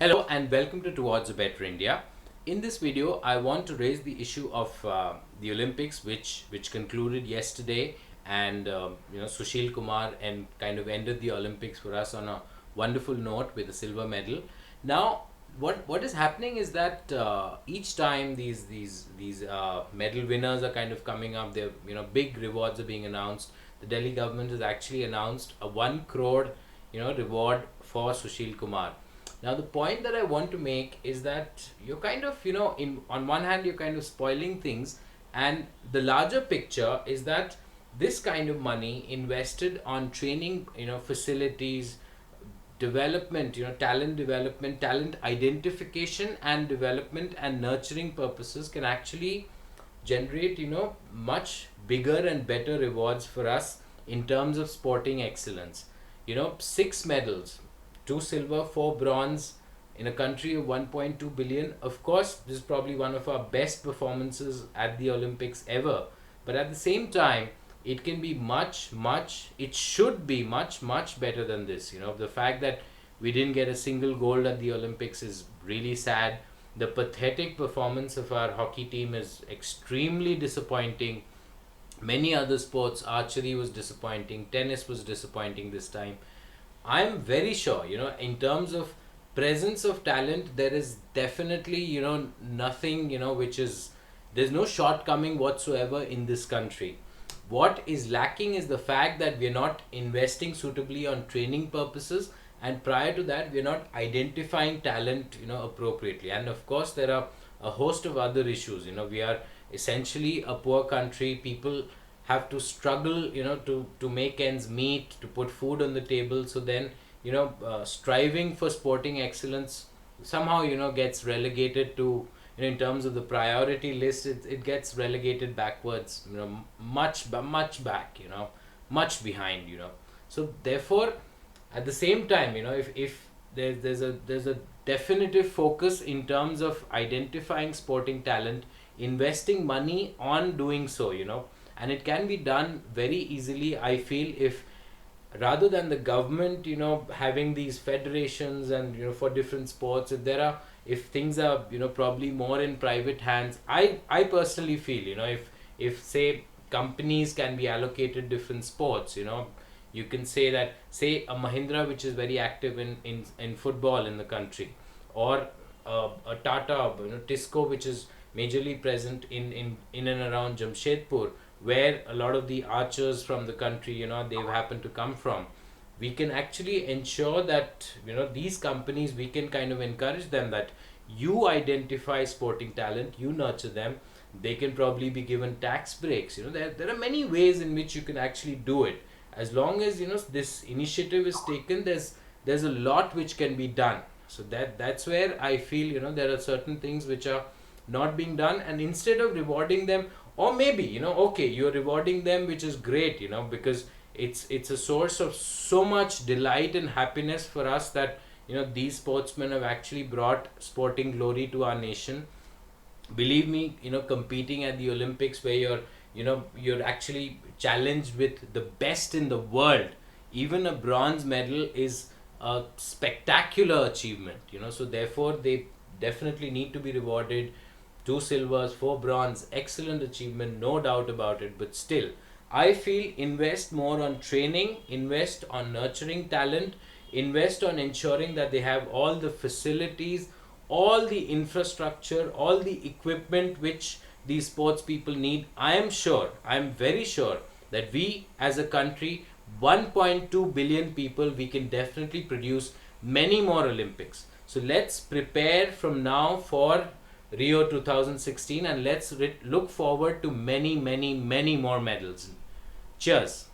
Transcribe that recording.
Hello and welcome to Towards a Better India. In this video, I want to raise the issue of the Olympics, which concluded yesterday, and Sushil Kumar and kind of ended the Olympics for us on a wonderful note with a silver medal. Now, what is happening is that each time these medal winners are kind of coming up, their big rewards are being announced. The Delhi government has actually announced a 1 crore reward for Sushil Kumar. Now, the point that I want to make is that you're kind of, on one hand, you're kind of spoiling things, and the larger picture is that this kind of money invested on training, facilities, development, talent identification and development and nurturing purposes can actually generate, much bigger and better rewards for us in terms of sporting excellence. 6 medals, 2 silver, 4 bronze in a country of 1.2 billion. Of course, this is probably one of our best performances at the Olympics ever. But at the same time, it can be it should be much better than this. The fact that we didn't get a single gold at the Olympics is really sad. The pathetic performance of our hockey team is extremely disappointing. Many other sports, archery was disappointing, tennis was disappointing this time. I'm very sure, in terms of presence of talent, there is definitely, nothing, there's no shortcoming whatsoever in this country. What is lacking is the fact that we're not investing suitably on training purposes, and prior to that, we're not identifying talent, appropriately. And of course, there are a host of other issues. We are essentially a poor country. People have to struggle to make ends meet, to put food on the table. So then striving for sporting excellence somehow gets relegated to, in terms of the priority list, it gets relegated backwards, much back, much behind. So therefore, at the same time, if there's a definitive focus in terms of identifying sporting talent, investing money on doing so, and it can be done very easily, I feel, if rather than the government having these federations and for different sports, if things are probably more in private hands, I personally feel, if say companies can be allocated different sports, you can say that, say a Mahindra, which is very active in football in the country, or a Tata, Tisco, which is majorly present in and around Jamshedpur, where a lot of the archers from the country, they've happened to come from. We can actually ensure that, these companies, we can kind of encourage them that you identify sporting talent, you nurture them. They can probably be given tax breaks. There are many ways in which you can actually do it. As long as, this initiative is taken, there's a lot which can be done. So that's where I feel, there are certain things which are not being done, and instead of rewarding them, or maybe okay, you're rewarding them, which is great, because it's a source of so much delight and happiness for us that these sportsmen have actually brought sporting glory to our nation. Believe me, competing at the Olympics, where you're actually challenged with the best in the world, even a bronze medal is a spectacular achievement. So therefore they definitely need to be rewarded. 2 silvers, 4 bronze, excellent achievement, no doubt about it. But still, I feel invest more on training, invest on nurturing talent, invest on ensuring that they have all the facilities, all the infrastructure, all the equipment which these sports people need. I am very sure that we as a country, 1.2 billion people, we can definitely produce many more Olympics. So let's prepare from now for Rio 2016, and let's look forward to many more medals. Cheers.